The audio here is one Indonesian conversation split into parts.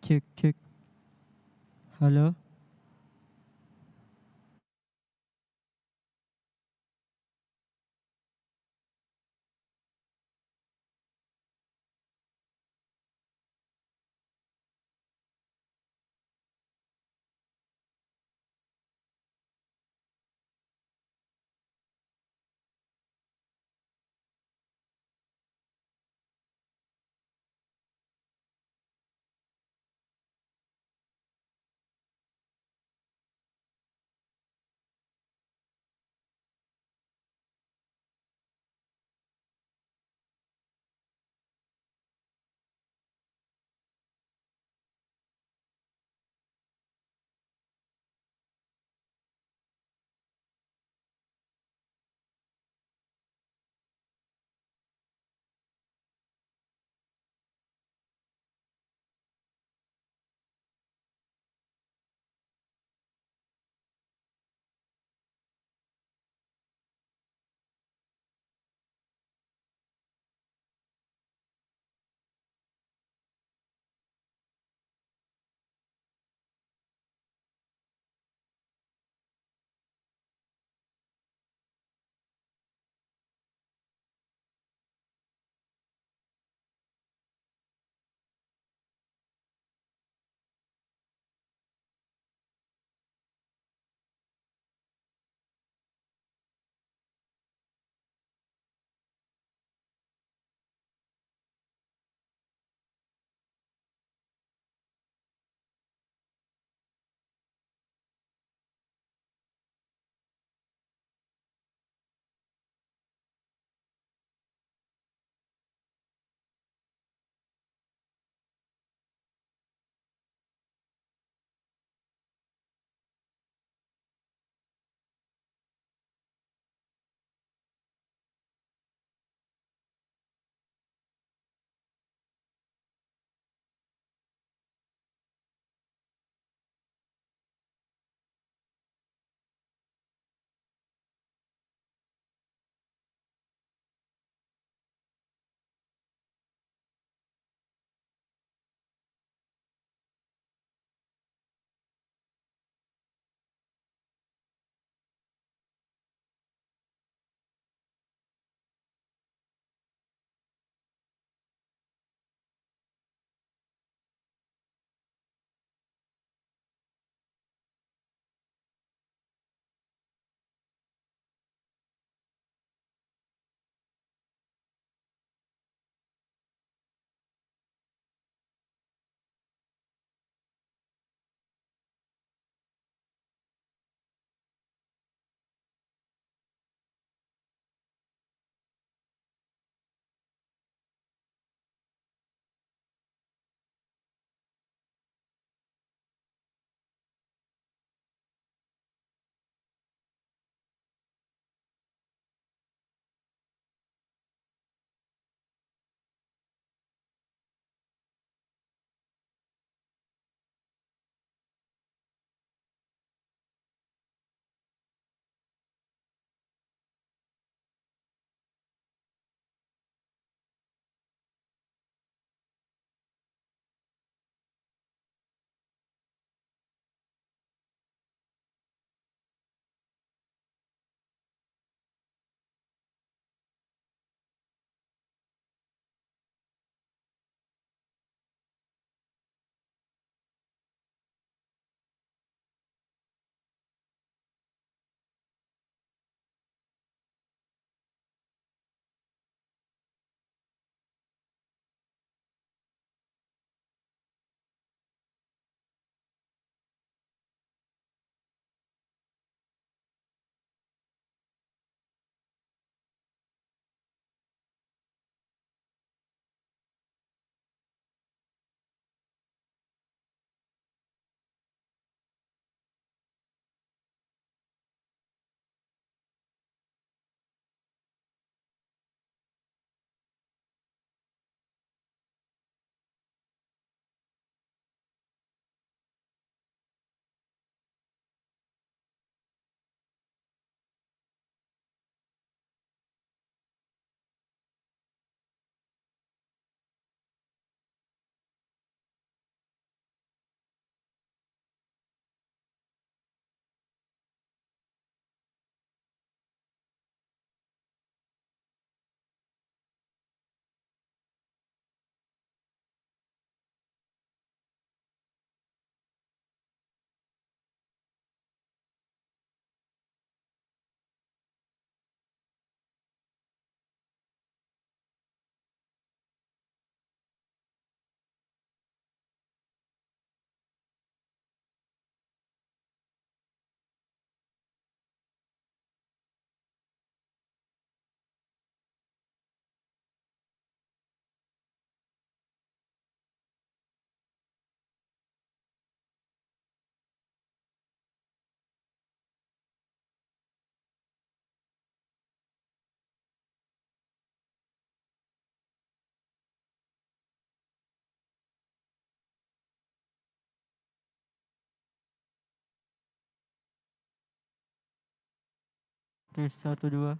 Cek cek. Halo. Tes 1 2.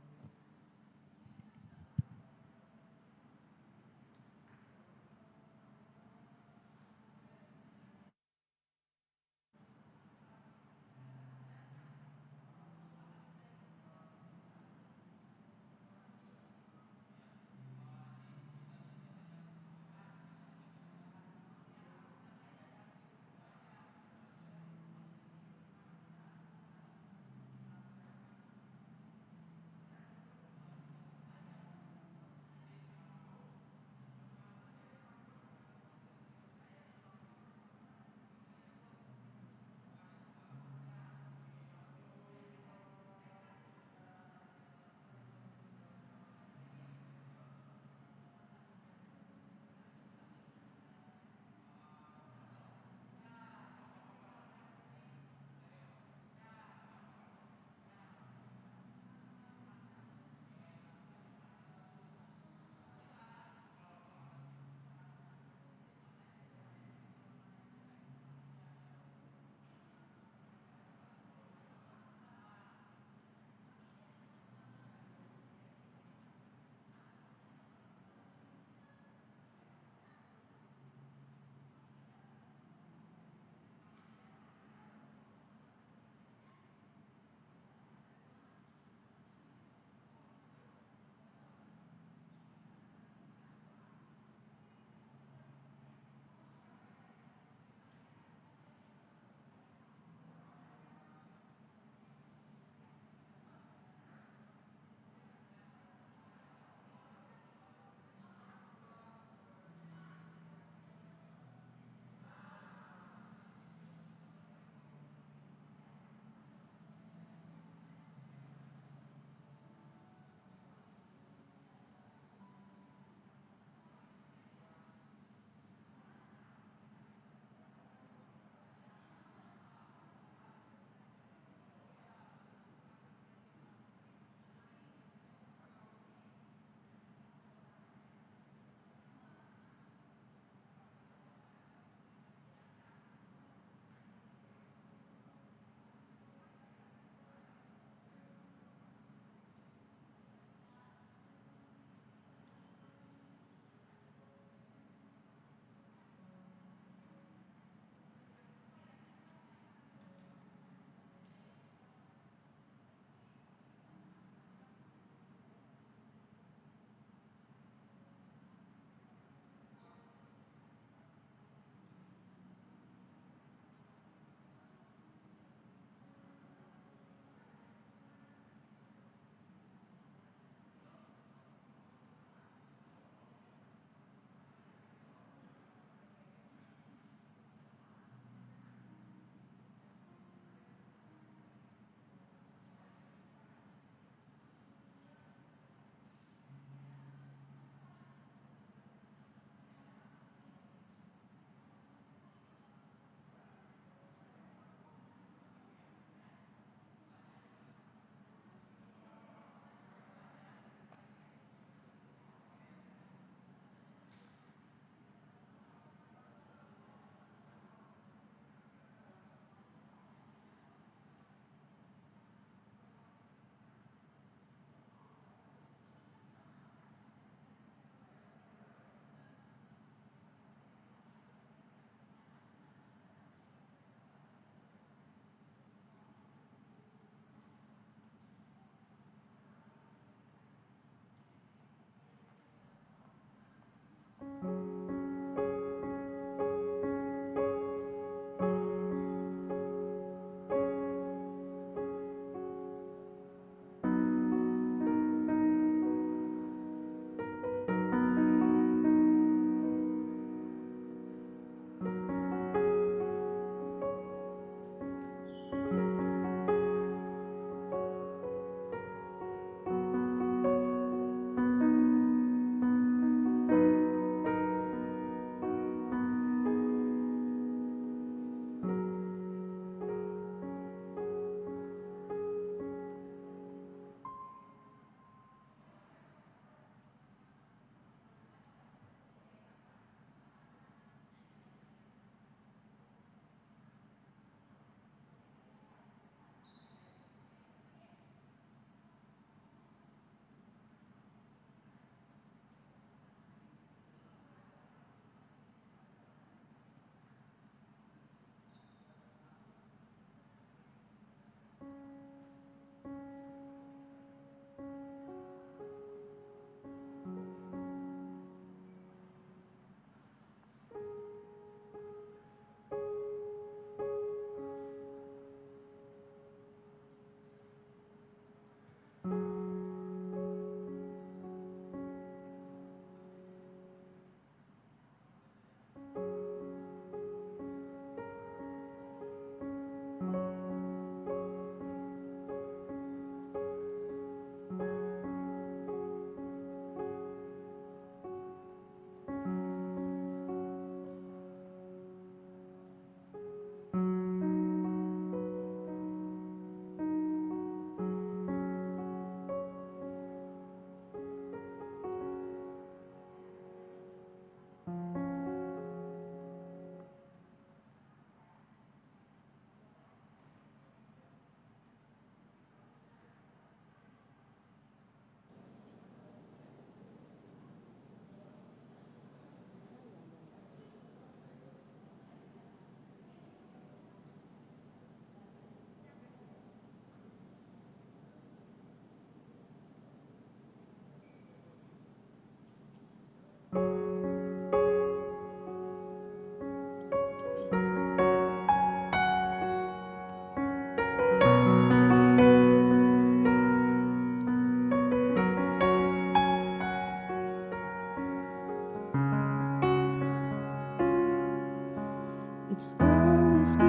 It's always been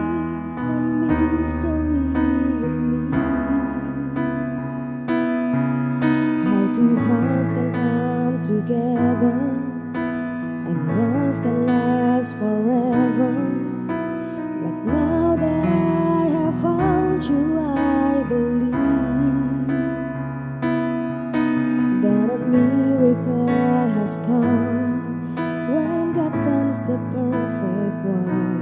a mystery in me. How two hearts can come together and love can last forever. But now that I have found you, I believe that a miracle has come when God sends the perfect one.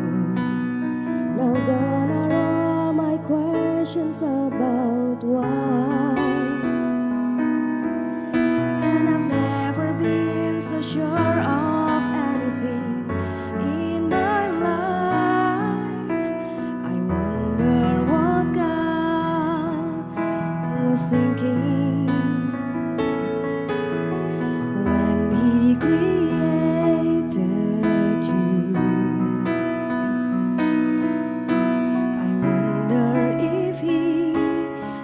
Now gone are all my questions about why. And I've never been so sure of anything in my life. I wonder what God was thinking when He created you. I wonder if He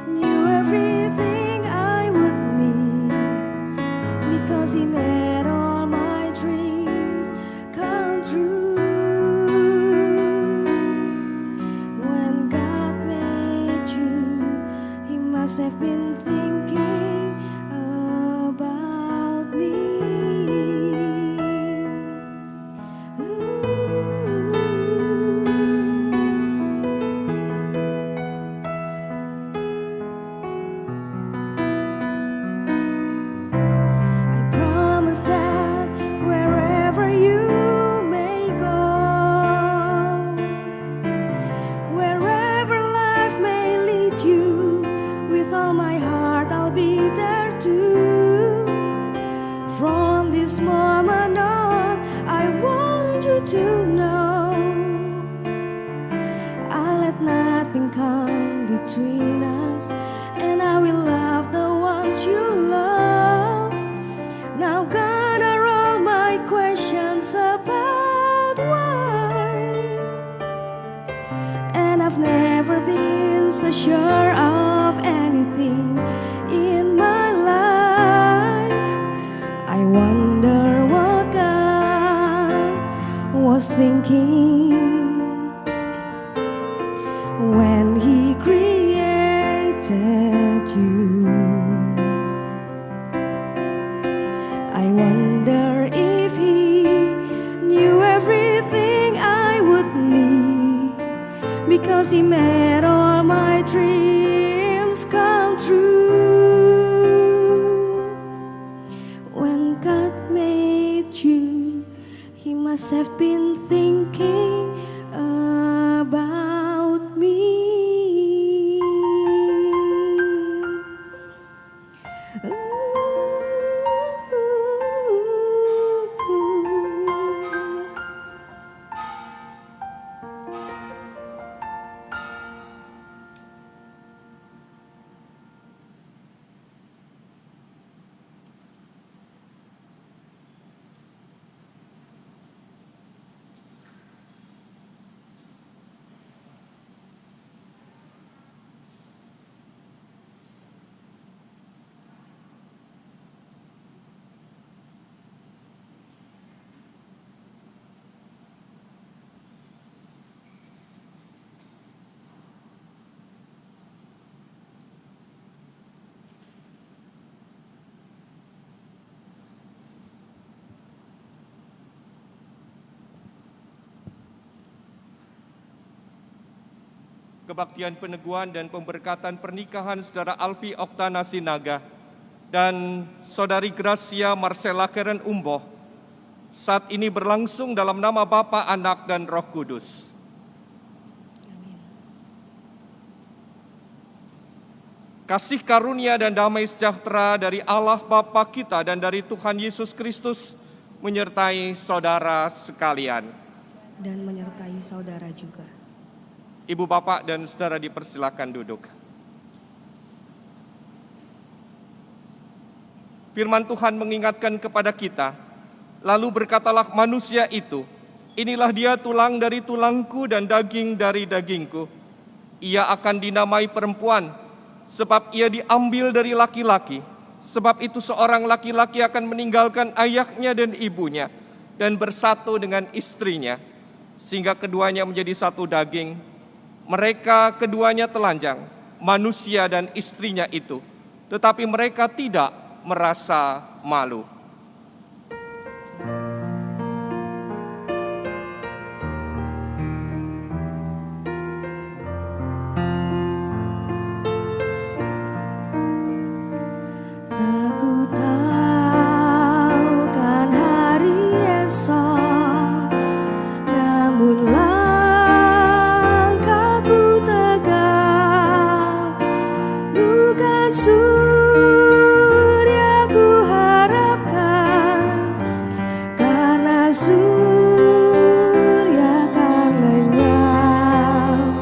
knew everything I would need, because He made all my dreams come true. When God made you, He must have been thinking about me. I promise that wherever you may go, wherever life may lead you, with all my heart I'll be there too. From this moment on, I want you to know I'll let nothing come between us, and I will love the ones you love. Now gone are all my questions about why. And I've never been so sure of anything in my life. I wonder what God was thinking when He created you. I wonder if He knew everything I would need, because He made all my dreams come true. When God made you, He must have been thinking about me. Kebaktian peneguhan dan pemberkatan pernikahan Saudara Alfi Oktana Sinaga dan Saudari Gracia Marcella Karen Umboh saat ini berlangsung dalam nama Bapa, Anak, dan Roh Kudus. Kasih karunia dan damai sejahtera dari Allah Bapa kita dan dari Tuhan Yesus Kristus menyertai saudara sekalian. Dan menyertai saudara juga. Ibu, Bapak, dan saudara dipersilakan duduk. Firman Tuhan mengingatkan kepada kita, lalu berkatalah manusia itu, inilah dia tulang dari tulangku dan daging dari dagingku. Ia akan dinamai perempuan, sebab ia diambil dari laki-laki. Sebab itu seorang laki-laki akan meninggalkan ayahnya dan ibunya, dan bersatu dengan istrinya. sehingga keduanya menjadi satu daging. Mereka keduanya telanjang, manusia dan istrinya itu, tetapi mereka tidak merasa malu. Tak ku tahu kan hari esok, namun langkahku tegak, bukan surya ku harapkan, karena surya kan lenyap.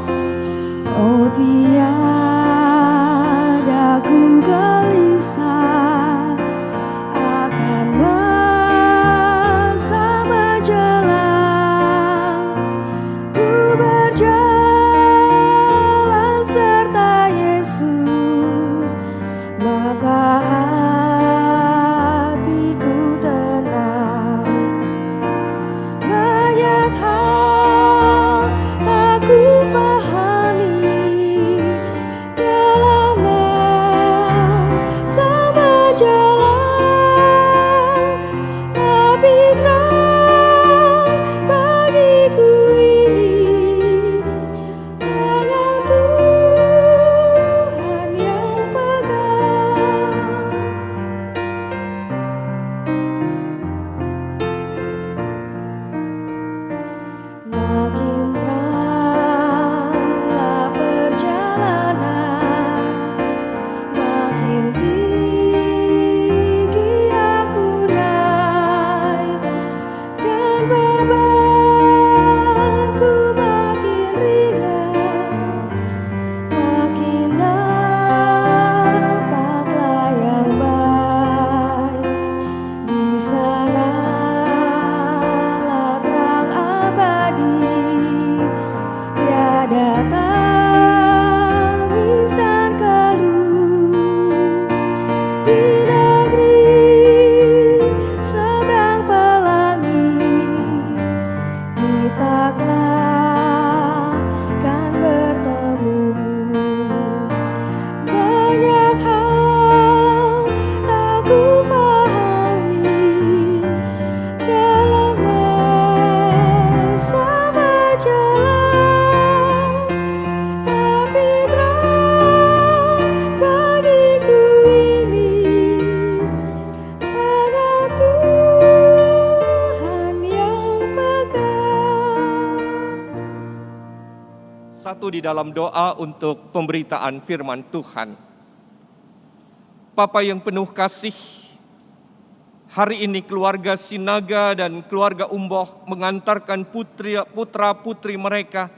Oh tiada ku gelisah akan masa menjelang, ku berjalan serta Yesus, maka hatiku tenang. Banyak hal tak ku pahami dalam masa menjelang, tapi terang bagiku ini tangan Tuhan yang pegang. Makin teranglah perjalanan, makin tinggi aku naik, dan bebanku makin ringan, makin nampaklah yang baik. Di sanalah terang abadi, tiada tangis dan keluh. Di negeri seberang pelangi, kita kelak kan bertemu. Banyak hal tak ku pahami dalam masa menjelang, tapi terang bagiku ini tangan Tuhan yang pegang. Satu di dalam doa untuk pemberitaan firman Tuhan. Bapa yang penuh kasih, hari ini keluarga Sinaga dan keluarga Umboh mengantarkan putra-putri mereka,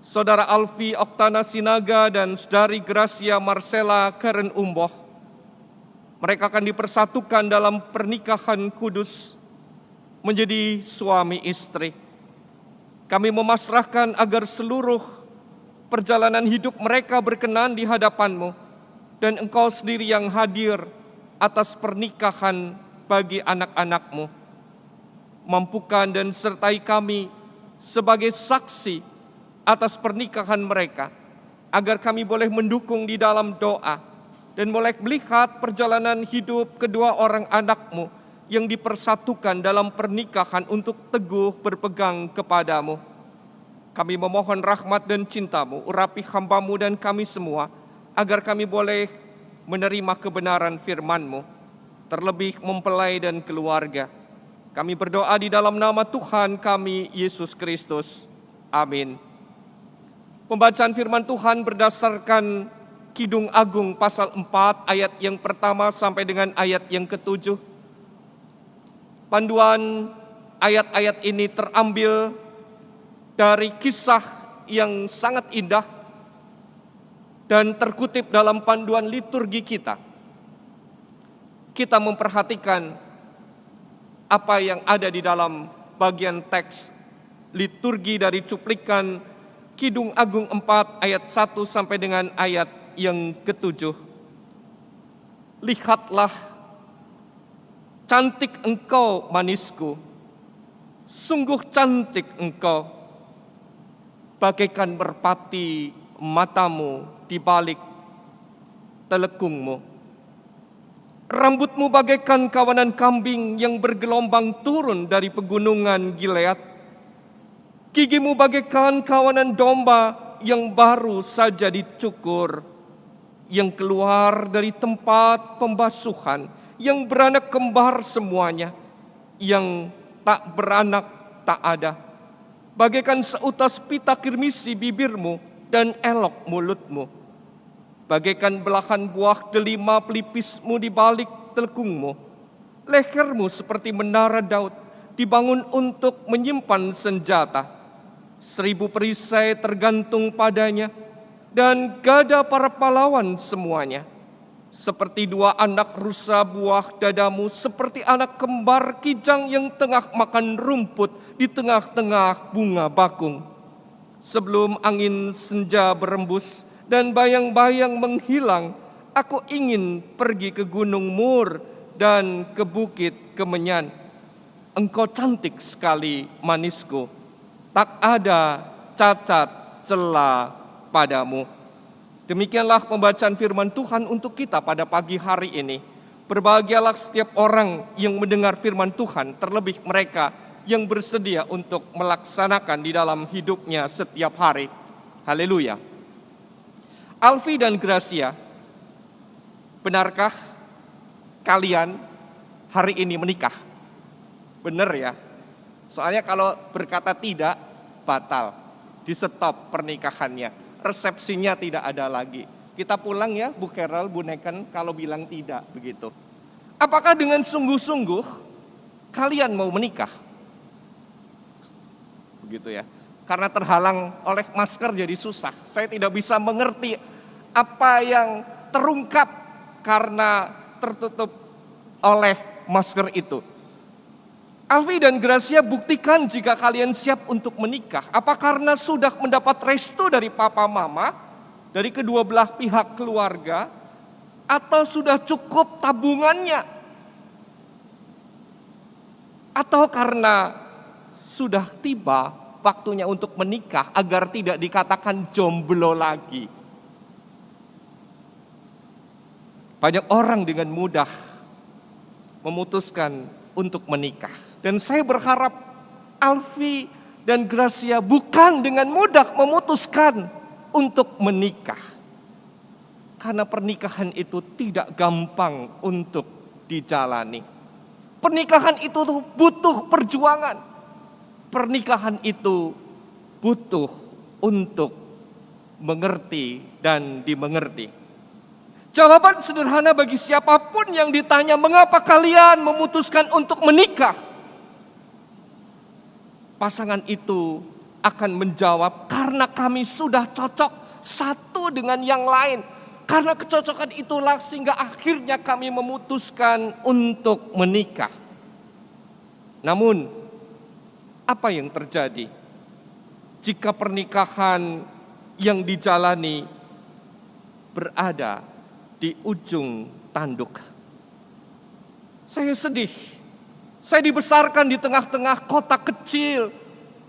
Saudara Alfi Oktana Sinaga dan Saudari Gracia Marcella Karen Umboh. Mereka akan dipersatukan dalam pernikahan kudus menjadi suami istri. Kami memasrahkan agar seluruh perjalanan hidup mereka berkenan di hadapan-Mu, dan Engkau sendiri yang hadir atas pernikahan bagi anak-anak-Mu. Mampukan dan sertai kami sebagai saksi atas pernikahan mereka, agar kami boleh mendukung di dalam doa dan boleh melihat perjalanan hidup kedua orang anak-Mu yang dipersatukan dalam pernikahan untuk teguh berpegang kepadamu. Kami memohon rahmat dan cinta-Mu, urapi hamba-Mu dan kami semua, agar kami boleh menerima kebenaran firman-Mu, terlebih mempelai dan keluarga. Kami berdoa di dalam nama Tuhan kami, Yesus Kristus. Amin. Pembacaan firman Tuhan berdasarkan Kidung Agung pasal 4 ayat yang pertama sampai dengan ayat yang ke-7. Panduan ayat-ayat ini terambil dari kisah yang sangat indah dan terkutip dalam panduan liturgi kita. Kita memperhatikan apa yang ada di dalam bagian teks liturgi dari cuplikan Kidung Agung 4 ayat 1 sampai dengan ayat yang ke-7. Lihatlah, cantik engkau manisku, Sungguh cantik engkau, bagaikan merpati matamu di balik telekungmu. Rambutmu bagaikan kawanan kambing yang bergelombang turun dari pegunungan Gilead. Gigimu bagaikan kawanan domba yang baru saja dicukur, yang keluar dari tempat pembasuhan, yang beranak kembar semuanya, yang tak beranak tak ada. Bagaikan seutas pita kirmisi bibirmu dan elok mulutmu. Bagaikan belahan buah delima pelipismu di balik telekungmu. Lehermu seperti menara Daud, dibangun untuk menyimpan senjata. 1000 perisai tergantung padanya, dan gada para pahlawan semuanya. Seperti 2 anak rusa buah dadamu, seperti anak kembar kijang yang tengah makan rumput di tengah-tengah bunga bakung. Sebelum angin senja berembus dan bayang-bayang menghilang, aku ingin pergi ke Gunung Mur dan ke Bukit Kemenyan. Engkau cantik sekali, manisku, tak ada cacat cela padamu. Demikianlah pembacaan firman Tuhan untuk kita pada pagi hari ini. Berbahagialah setiap orang yang mendengar firman Tuhan, terlebih mereka yang bersedia untuk melaksanakan di dalam hidupnya setiap hari. Haleluya. Alfi dan Gracia, benarkah kalian hari ini menikah? Benar ya? Soalnya kalau berkata tidak, batal. Di stop pernikahannya. Resepsinya tidak ada lagi. Kita pulang ya Bu Carol, Bu Neken kalau bilang tidak begitu. Apakah dengan sungguh-sungguh kalian mau menikah? Begitu ya. Karena terhalang oleh masker jadi susah. Saya tidak bisa mengerti apa yang terungkap karena tertutup oleh masker itu. Alfi dan Gracia, buktikan jika kalian siap untuk menikah. Apa karena sudah mendapat restu dari papa mama, dari kedua belah pihak keluarga, atau sudah cukup tabungannya? Atau karena sudah tiba waktunya untuk menikah agar tidak dikatakan jomblo lagi. Banyak orang dengan mudah memutuskan untuk menikah. Dan saya berharap Alfi dan Gracia bukan dengan mudah memutuskan untuk menikah. Karena pernikahan itu tidak gampang untuk dijalani. Pernikahan itu butuh perjuangan. Pernikahan itu butuh untuk mengerti dan dimengerti. Jawaban sederhana bagi siapapun yang ditanya mengapa kalian memutuskan untuk menikah. Pasangan itu akan menjawab karena kami sudah cocok satu dengan yang lain. Karena kecocokan itulah sehingga akhirnya kami memutuskan untuk menikah. Namun apa yang terjadi jika pernikahan yang dijalani berada di ujung tanduk? Saya sedih. Saya dibesarkan di tengah-tengah kota kecil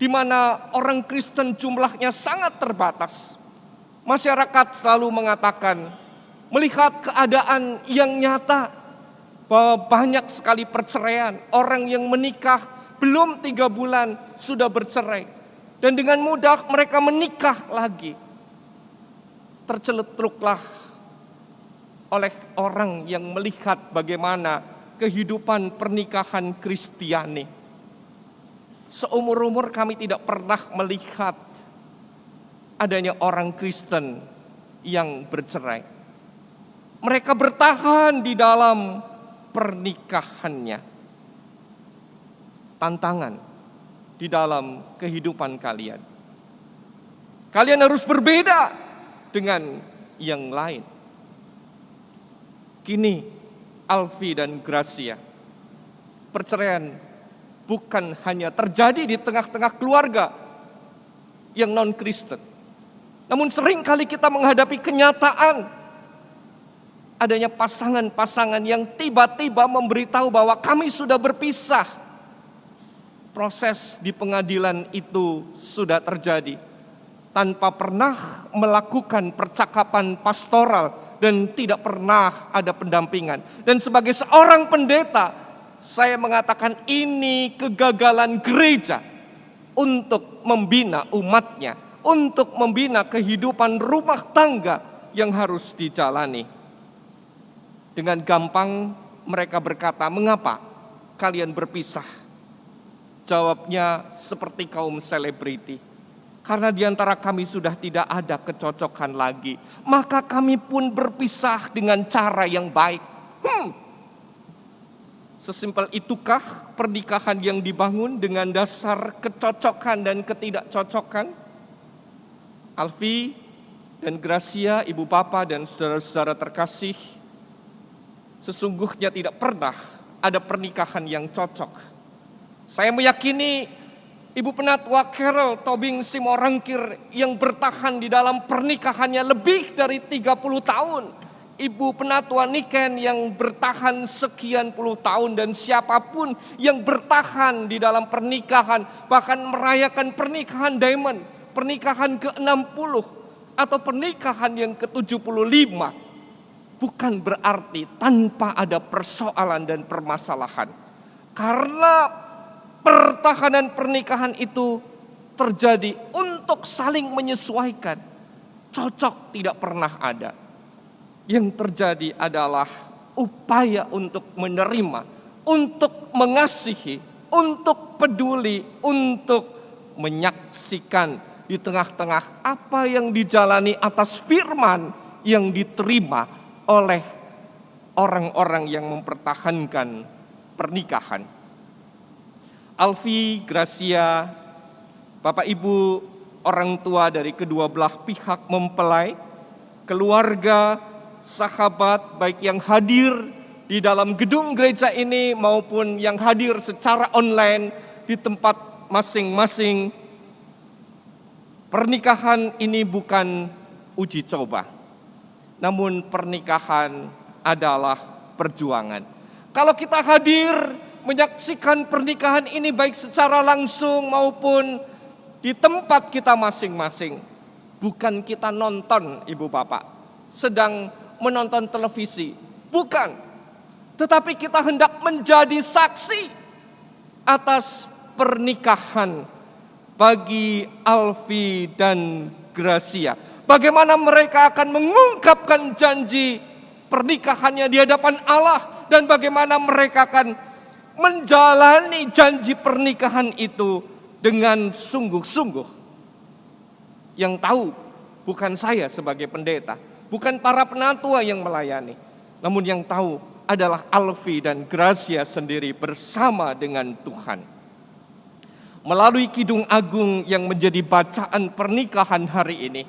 di mana orang Kristen jumlahnya sangat terbatas. Masyarakat selalu mengatakan, melihat keadaan yang nyata bahwa banyak sekali perceraian, orang yang menikah belum 3 bulan sudah bercerai. Dan dengan mudah mereka menikah lagi. Terceletuklah oleh orang yang melihat bagaimana kehidupan pernikahan Kristiani. Seumur-umur kami tidak pernah melihat adanya orang Kristen yang bercerai. Mereka bertahan di dalam pernikahannya. Tantangan di dalam kehidupan kalian. Kalian harus berbeda dengan yang lain. Kini Alfi dan Gracia, perceraian bukan hanya terjadi di tengah-tengah keluarga yang non-Kristen. Namun sering kali kita menghadapi kenyataan adanya pasangan-pasangan yang tiba-tiba memberitahu bahwa kami sudah berpisah. proses di pengadilan itu sudah terjadi tanpa pernah melakukan percakapan pastoral dan tidak pernah ada pendampingan. Dan sebagai seorang pendeta, saya mengatakan ini kegagalan gereja untuk membina umatnya, untuk membina kehidupan rumah tangga yang harus dijalani. Dengan gampang mereka berkata, "Mengapa kalian berpisah?" Jawabnya seperti kaum selebriti. "Karena di antara kami sudah tidak ada kecocokan lagi, maka kami pun berpisah dengan cara yang baik." Sesimpel itukah pernikahan yang dibangun dengan dasar kecocokan dan ketidakcocokan? Alfi dan Gracia, ibu bapa dan saudara-saudara terkasih, sesungguhnya tidak pernah ada pernikahan yang cocok. Saya meyakini Ibu Penatua Carol Tobing Simorangkir yang bertahan di dalam pernikahannya lebih dari 30 tahun. Ibu Penatua Niken yang bertahan sekian puluh tahun, dan siapapun yang bertahan di dalam pernikahan, bahkan merayakan pernikahan diamond, pernikahan ke-60 atau pernikahan yang ke-75, bukan berarti tanpa ada persoalan dan permasalahan. Karena pertahanan pernikahan itu terjadi untuk saling menyesuaikan. Cocok tidak pernah ada. Yang terjadi adalah upaya untuk menerima, untuk mengasihi, untuk peduli, untuk menyaksikan di tengah-tengah apa yang dijalani atas firman yang diterima oleh orang-orang yang mempertahankan pernikahan. Alfi, Gracia, Bapak Ibu, orang tua dari kedua belah pihak mempelai, keluarga, sahabat, baik yang hadir di dalam gedung gereja ini maupun yang hadir secara online di tempat masing-masing. Pernikahan ini bukan uji coba, namun pernikahan adalah perjuangan. Kalau kita hadir menyaksikan pernikahan ini baik secara langsung maupun di tempat kita masing-masing, bukan kita nonton ibu bapak sedang menonton televisi, bukan, tetapi kita hendak menjadi saksi atas pernikahan bagi Alfi dan Gracia. Bagaimana mereka akan mengungkapkan janji pernikahannya di hadapan Allah, dan bagaimana mereka akan menjalani janji pernikahan itu dengan sungguh-sungguh. Yang tahu bukan saya sebagai pendeta, bukan para penatua yang melayani, namun yang tahu adalah Alfi dan Gracia sendiri bersama dengan Tuhan. Melalui Kidung Agung yang menjadi bacaan pernikahan hari ini,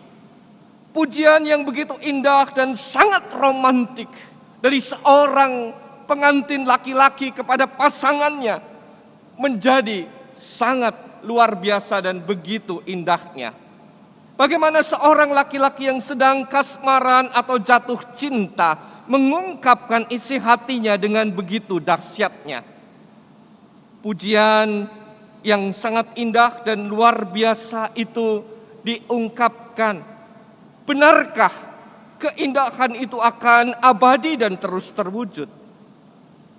pujian yang begitu indah dan sangat romantik dari seorang pengantin laki-laki kepada pasangannya menjadi sangat luar biasa dan begitu indahnya. Bagaimana seorang laki-laki yang sedang kasmaran atau jatuh cinta mengungkapkan isi hatinya dengan begitu dahsyatnya. Pujian yang sangat indah dan luar biasa itu diungkapkan. Benarkah keindahan itu akan abadi dan terus terwujud?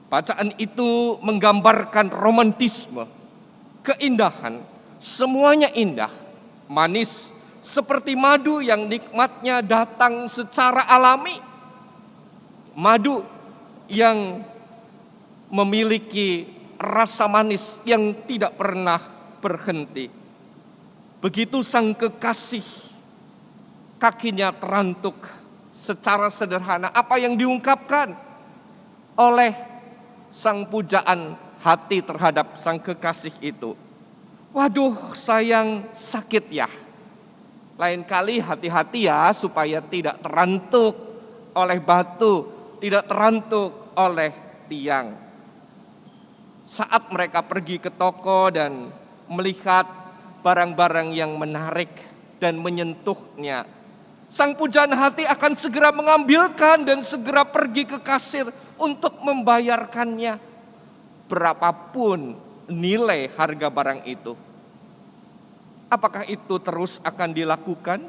Bacaan itu menggambarkan romantisme, keindahan, semuanya indah, manis, seperti madu yang nikmatnya datang secara alami. Madu yang memiliki rasa manis yang tidak pernah berhenti. Begitu sang kekasih, kakinya terantuk secara sederhana. Apa yang diungkapkan oleh sang pujaan hati terhadap sang kekasih itu? "Waduh, sayang, sakit ya. Lain kali hati-hati ya supaya tidak terantuk oleh batu, tidak terantuk oleh tiang." Saat mereka pergi ke toko dan melihat barang-barang yang menarik dan menyentuhnya, sang pujaan hati akan segera mengambilkan dan segera pergi ke kasir untuk membayarkannya. Berapapun nilai harga barang itu. Apakah itu terus akan dilakukan?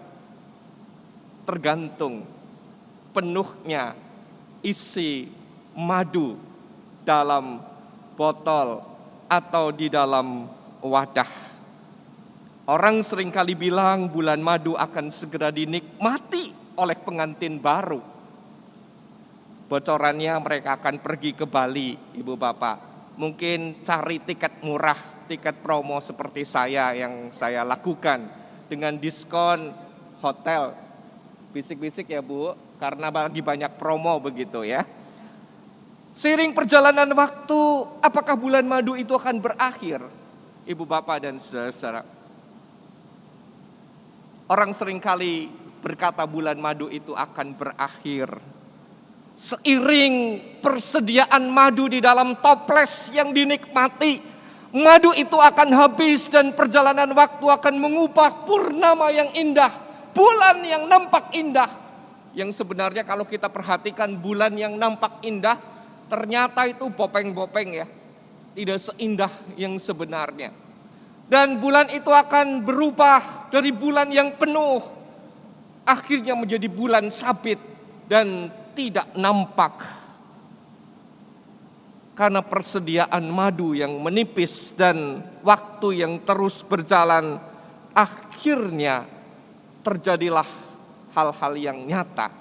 Tergantung penuhnya isi madu dalam botol atau di dalam wadah. Orang seringkali bilang bulan madu akan segera dinikmati oleh pengantin baru. Bocorannya mereka akan pergi ke Bali, Ibu Bapak. Mungkin cari tiket murah, tiket promo seperti yang saya lakukan dengan diskon hotel. Bisik-bisik ya Bu, karena lagi banyak promo begitu ya. Seiring perjalanan waktu, apakah bulan madu itu akan berakhir? Ibu Bapak dan saudara, orang seringkali berkata bulan madu itu akan berakhir. Seiring persediaan madu di dalam toples yang dinikmati, madu itu akan habis dan perjalanan waktu akan mengubah purnama yang indah, bulan yang nampak indah. Yang sebenarnya kalau kita perhatikan bulan yang nampak indah, ternyata itu bopeng-bopeng ya. Tidak seindah yang sebenarnya. Dan bulan itu akan berubah dari bulan yang penuh, akhirnya menjadi bulan sabit dan tidak nampak. Karena persediaan madu yang menipis dan waktu yang terus berjalan, akhirnya terjadilah hal-hal yang nyata.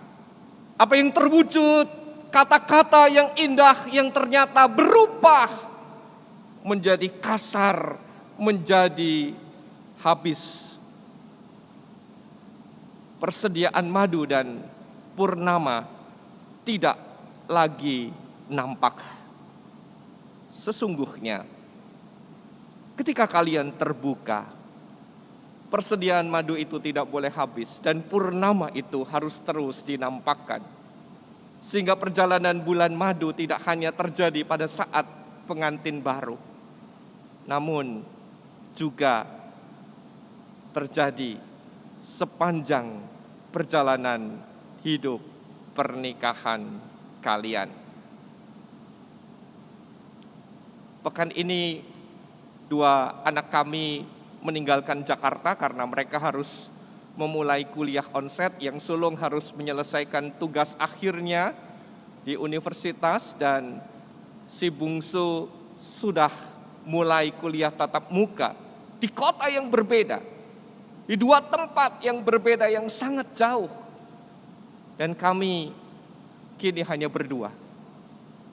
Apa yang terwujud, kata-kata yang indah yang ternyata berubah menjadi kasar, menjadi habis. Persediaan madu dan purnama tidak lagi nampak. Sesungguhnya ketika kalian terbuka, persediaan madu itu tidak boleh habis dan purnama itu harus terus dinampakkan. Sehingga perjalanan bulan madu tidak hanya terjadi pada saat pengantin baru, namun juga terjadi sepanjang perjalanan hidup pernikahan kalian. Pekan ini 2 anak kami meninggalkan Jakarta karena mereka harus memulai kuliah onsite. Yang sulung harus menyelesaikan tugas akhirnya di universitas dan si bungsu sudah mulai kuliah tatap muka di kota yang berbeda, di 2 tempat yang berbeda yang sangat jauh. Dan kami kini hanya berdua.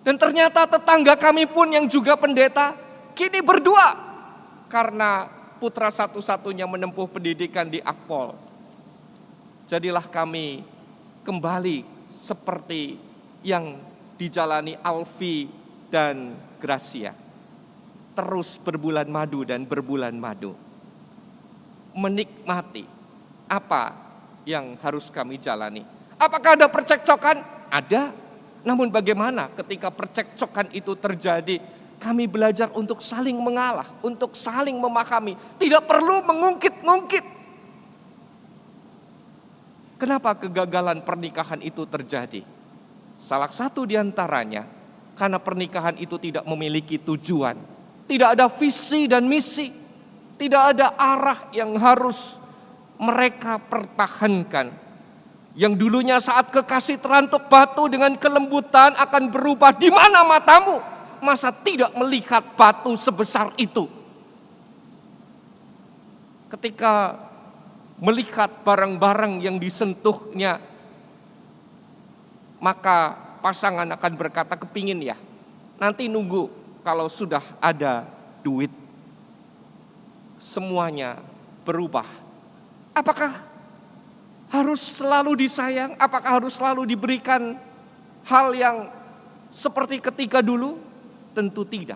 Dan ternyata tetangga kami pun yang juga pendeta kini berdua, karena putra satu-satunya menempuh pendidikan di Akpol. Jadilah kami kembali seperti yang dijalani Alfi dan Gracia. Terus berbulan madu dan berbulan madu. Menikmati apa yang harus kami jalani. Apakah ada percekcokan? Ada. Namun bagaimana ketika percekcokan itu terjadi? Kami belajar untuk saling mengalah, untuk saling memahami. Tidak perlu mengungkit-ungkit. Kenapa kegagalan pernikahan itu terjadi? Salah satu diantaranya, karena pernikahan itu tidak memiliki tujuan. Tidak ada visi dan misi. Tidak ada arah yang harus mereka pertahankan. Yang dulunya saat kekasih terantuk batu dengan kelembutan akan berubah. Di mana matamu? Masa tidak melihat batu sebesar itu? Ketika melihat barang-barang yang disentuhnya, maka pasangan akan berkata, kepingin ya, nanti nunggu kalau sudah ada duit. Semuanya berubah. Apakah harus selalu disayang? Apakah harus selalu diberikan hal yang seperti ketika dulu? Tentu tidak.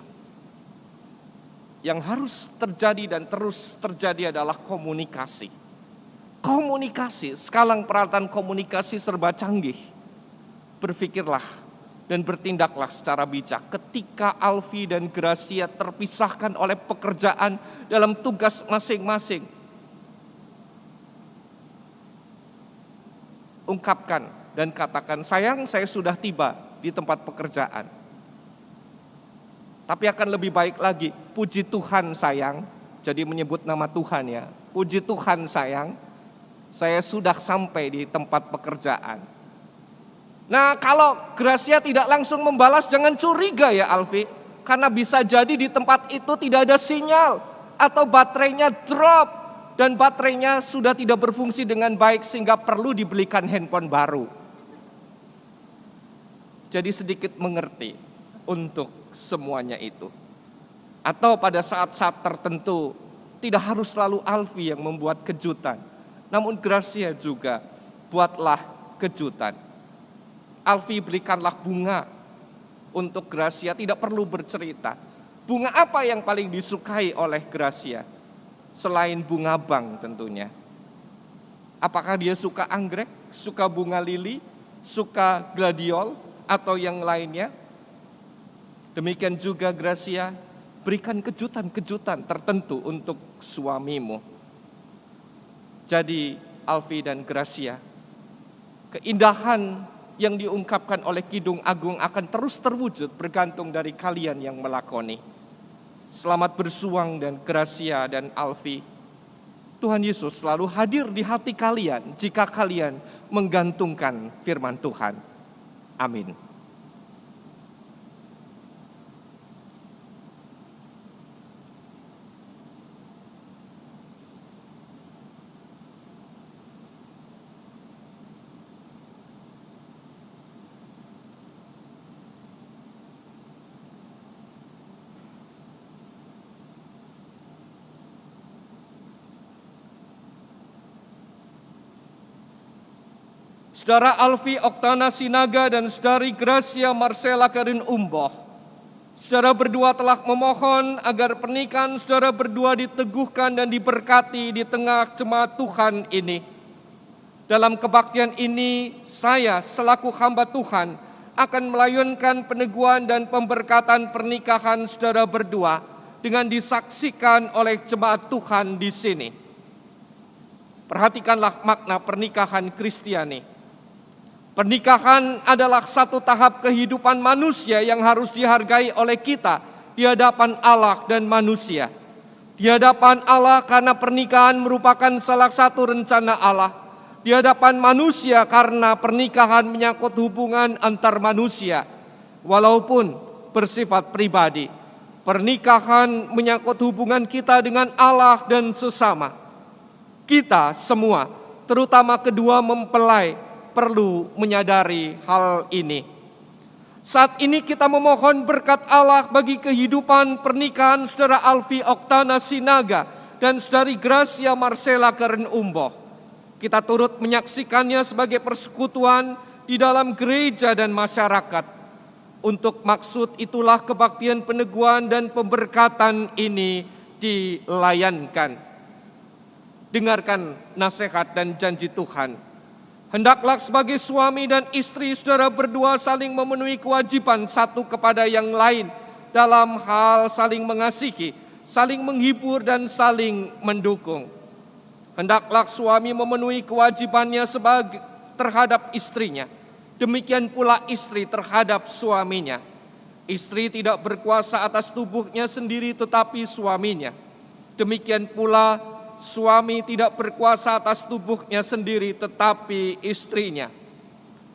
Yang harus terjadi dan terus terjadi adalah komunikasi. Komunikasi, sekarang peralatan komunikasi serba canggih. Berpikirlah dan bertindaklah secara bijak. Ketika Alfi dan Gracia terpisahkan oleh pekerjaan dalam tugas masing-masing, ungkapkan dan katakan, sayang, saya sudah tiba di tempat pekerjaan. Tapi akan lebih baik lagi, puji Tuhan sayang, jadi menyebut nama Tuhan ya. Puji Tuhan sayang, saya sudah sampai di tempat pekerjaan. Nah kalau Gracia tidak langsung membalas, jangan curiga ya Alfi. Karena bisa jadi di tempat itu tidak ada sinyal, atau baterainya drop, dan baterainya sudah tidak berfungsi dengan baik sehingga perlu dibelikan handphone baru. Jadi sedikit mengerti untuk semuanya itu. Atau pada saat-saat tertentu tidak harus selalu Alfi yang membuat kejutan, namun Gracia juga buatlah kejutan. Alfi belikanlah bunga untuk Gracia, tidak perlu bercerita. Bunga apa yang paling disukai oleh Gracia? Selain bunga bank tentunya. Apakah dia suka anggrek, suka bunga lili, suka gladiol, atau yang lainnya? Demikian juga Gracia, berikan kejutan-kejutan tertentu untuk suamimu. Jadi Alfi dan Gracia, keindahan yang diungkapkan oleh Kidung Agung akan terus terwujud bergantung dari kalian yang melakoni. Selamat bersuang dan Gracia dan Alfi. Tuhan Yesus selalu hadir di hati kalian jika kalian menggantungkan firman Tuhan. Amin. Saudara Alfi Oktana Sinaga dan Saudari Gracia Marcella Karin Umboh, saudara berdua telah memohon agar pernikahan saudara berdua diteguhkan dan diberkati di tengah jemaat Tuhan ini. Dalam kebaktian ini, saya selaku hamba Tuhan akan melayunkan peneguhan dan pemberkatan pernikahan saudara berdua dengan disaksikan oleh jemaat Tuhan di sini. Perhatikanlah makna pernikahan Kristiani. Pernikahan adalah satu tahap kehidupan manusia yang harus dihargai oleh kita di hadapan Allah dan manusia. Di hadapan Allah karena pernikahan merupakan salah satu rencana Allah. Di hadapan manusia karena pernikahan menyangkut hubungan antar manusia. Walaupun bersifat pribadi, pernikahan menyangkut hubungan kita dengan Allah dan sesama. Kita semua, terutama kedua mempelai, perlu menyadari hal ini. Saat ini kita memohon berkat Allah bagi kehidupan pernikahan saudara Alfi Oktana Sinaga dan saudari Gracia Marcella Karin Umboh. Kita turut menyaksikannya sebagai persekutuan di dalam gereja dan masyarakat. Untuk maksud itulah kebaktian peneguhan dan pemberkatan ini dilayankan. Dengarkan nasihat dan janji Tuhan. Hendaklah sebagai suami dan istri saudara berdua saling memenuhi kewajiban satu kepada yang lain dalam hal saling mengasihi, saling menghibur dan saling mendukung. Hendaklah suami memenuhi kewajibannya sebagai terhadap istrinya. Demikian pula istri terhadap suaminya. Istri tidak berkuasa atas tubuhnya sendiri tetapi suaminya. Demikian pula suami tidak berkuasa atas tubuhnya sendiri tetapi istrinya.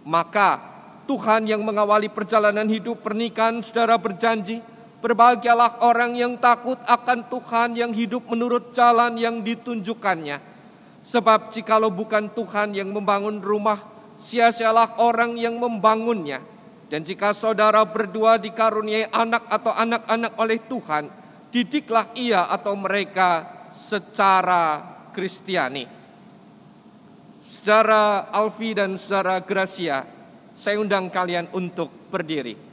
Maka Tuhan yang mengawali perjalanan hidup pernikahan saudara berjanji, berbahagialah orang yang takut akan Tuhan yang hidup menurut jalan yang ditunjukkannya. Sebab jikalau bukan Tuhan yang membangun rumah, sia-sialah orang yang membangunnya. Dan jika saudara berdua dikaruniai anak atau anak-anak oleh Tuhan, didiklah ia atau mereka secara Kristiani. Saudara Alfi dan saudara Gracia, saya undang kalian untuk berdiri.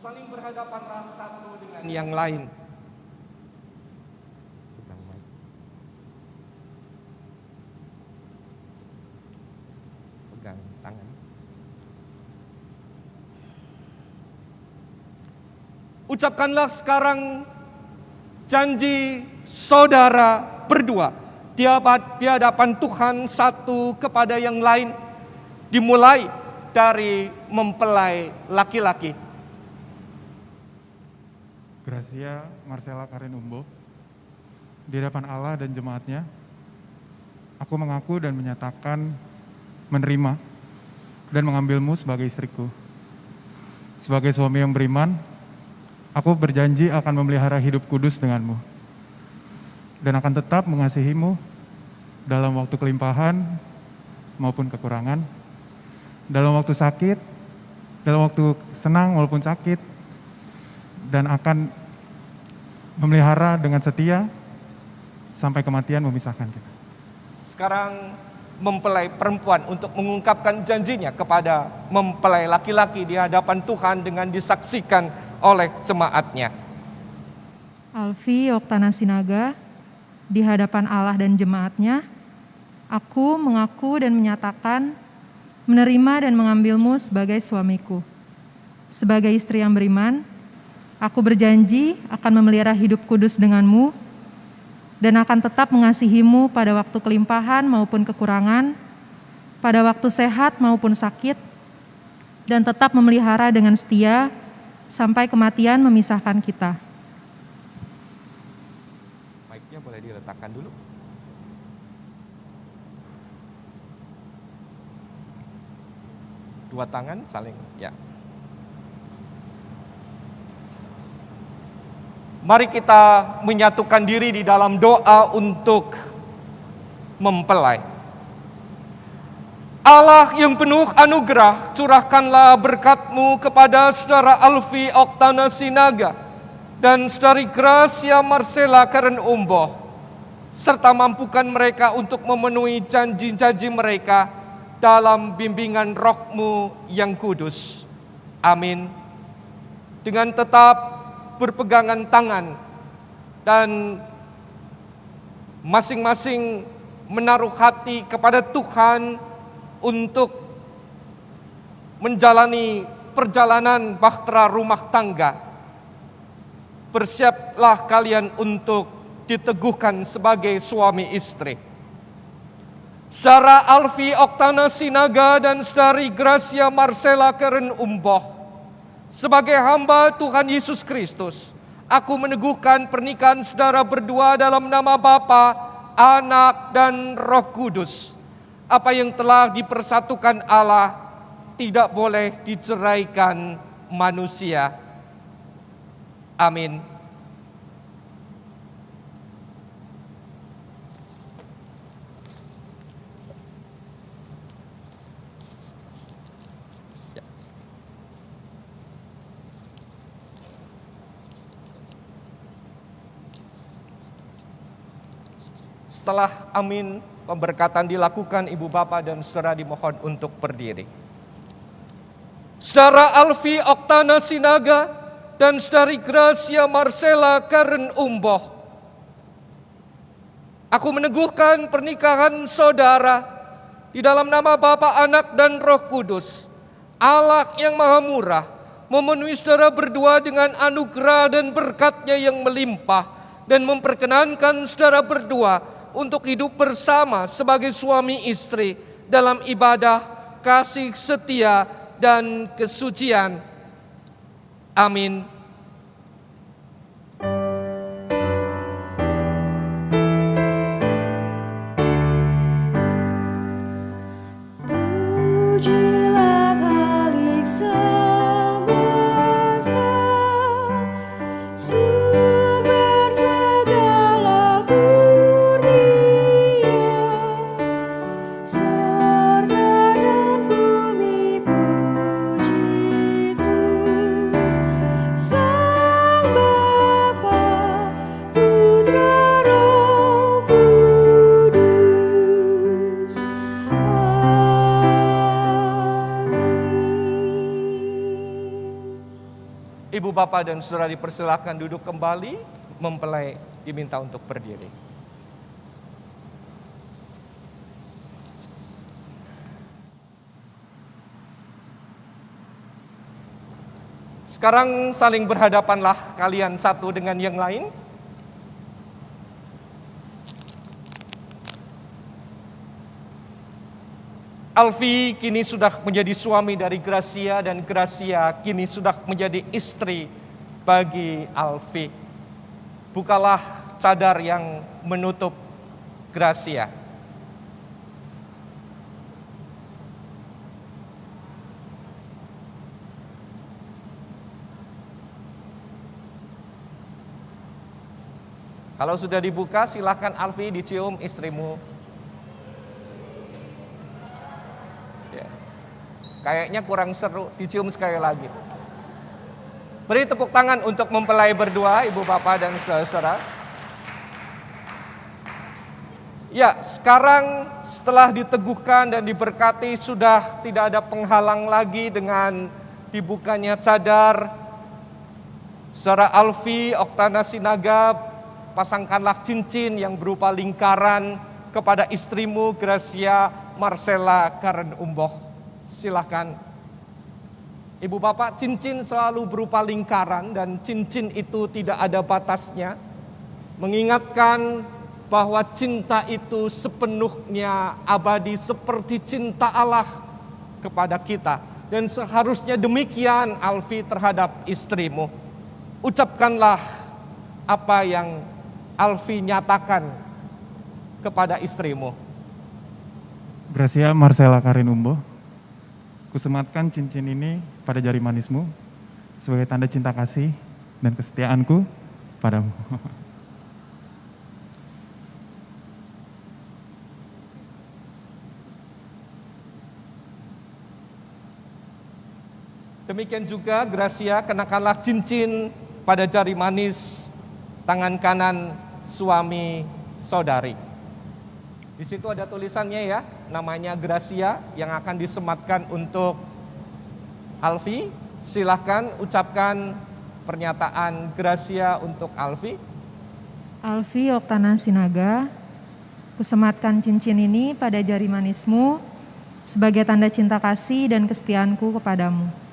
Saling berhadapan satu dengan yang lain. Tangan. Ucapkanlah sekarang janji saudara berdua di hadapan Tuhan satu kepada yang lain, dimulai dari mempelai laki-laki. Gracia Marcella Karen Umbo, di hadapan Allah dan jemaatnya, aku mengaku dan menyatakan menerima dan mengambilmu sebagai istriku. Sebagai suami yang beriman, aku berjanji akan memelihara hidup kudus denganmu dan akan tetap mengasihimu dalam waktu kelimpahan maupun kekurangan, dalam waktu sakit, dalam waktu senang maupun sakit, dan akan memelihara dengan setia sampai kematian memisahkan kita. Sekarang mempelai perempuan untuk mengungkapkan janjinya kepada mempelai laki-laki di hadapan Tuhan dengan disaksikan oleh jemaatnya. Alfi Oktana Sinaga, di hadapan Allah dan jemaatnya, aku mengaku dan menyatakan menerima dan mengambilmu sebagai suamiku. Sebagai istri yang beriman, aku berjanji akan memelihara hidup kudus denganmu dan akan tetap mengasihimu pada waktu kelimpahan maupun kekurangan, pada waktu sehat maupun sakit, dan tetap memelihara dengan setia sampai kematian memisahkan kita. Mic-nya boleh diletakkan dulu. Dua tangan saling, ya. Mari kita menyatukan diri di dalam doa untuk mempelai. Allah yang penuh anugerah, curahkanlah berkat-Mu kepada saudara Alfi Oktana Sinaga dan saudari Gracia Marcella Karen Umbo, serta mampukan mereka untuk memenuhi janji-janji mereka dalam bimbingan Roh-Mu yang kudus. Amin. Dengan tetap berpegangan tangan dan masing-masing menaruh hati kepada Tuhan untuk menjalani perjalanan bahtera rumah tangga. Bersiaplah kalian untuk diteguhkan sebagai suami istri. Saudara Alfi Oktana Sinaga dan saudari Gracia Marcella Karen Umbo, sebagai hamba Tuhan Yesus Kristus, aku meneguhkan pernikahan saudara berdua dalam nama Bapa, Anak, dan Roh Kudus. Apa yang telah dipersatukan Allah tidak boleh diceraikan manusia. Amin. Setelah amin, pemberkatan dilakukan, Ibu Bapak dan saudara dimohon untuk berdiri. Saudara Alfi Oktana Sinaga dan saudari Gracia Marcella Karen Umbo, aku meneguhkan pernikahan saudara di dalam nama Bapa, Anak, dan Roh Kudus. Allah yang Maha Murah memenuhi saudara berdua dengan anugerah dan berkat-Nya yang melimpah dan memperkenankan saudara berdua untuk hidup bersama sebagai suami istri dalam ibadah, kasih setia, dan kesucian. Amin. Pujilah Khalik semesta, sumber segala kurnia, sorga dan bumi puji terus Sang Bapa, Putra, Roh Kudus. Ibu Bapak dan saudara dipersilakan duduk kembali, mempelai diminta untuk berdiri. Sekarang saling berhadapanlah kalian satu dengan yang lain. Alfi kini sudah menjadi suami dari Gracia dan Gracia kini sudah menjadi istri bagi Alfi. Bukalah cadar yang menutup Gracia. Kalau sudah dibuka, silakan Alfi dicium istrimu. Ya. Kayaknya kurang seru, dicium sekali lagi. Beri tepuk tangan untuk mempelai berdua, ibu bapak dan saudara. Ya, sekarang setelah diteguhkan dan diberkati, sudah tidak ada penghalang lagi dengan dibukanya cadar. Saudara Alfi Oktana Sinaga, pasangkanlah cincin yang berupa lingkaran kepada istrimu Gracia Marcella Karen Umboh. Silakan. Ibu bapak, cincin selalu berupa lingkaran dan cincin itu tidak ada batasnya. Mengingatkan bahwa cinta itu sepenuhnya abadi seperti cinta Allah kepada kita. Dan seharusnya demikian Alfi terhadap istrimu. Ucapkanlah apa yang Alfi nyatakan kepada istrimu. Gracia Marcella Karen Umboh, kusematkan cincin ini pada jari manismu sebagai tanda cinta kasih dan kesetiaanku padamu. Demikian juga Gracia, kenakanlah cincin pada jari manis tangan kanan suami saudari. Di situ ada tulisannya ya, namanya Gracia yang akan disematkan untuk Alfi. Silahkan ucapkan pernyataan Gracia untuk Alfi. Alfi Oktana Sinaga, kusematkan cincin ini pada jari manismu sebagai tanda cinta kasih dan kesetiaanku kepadamu.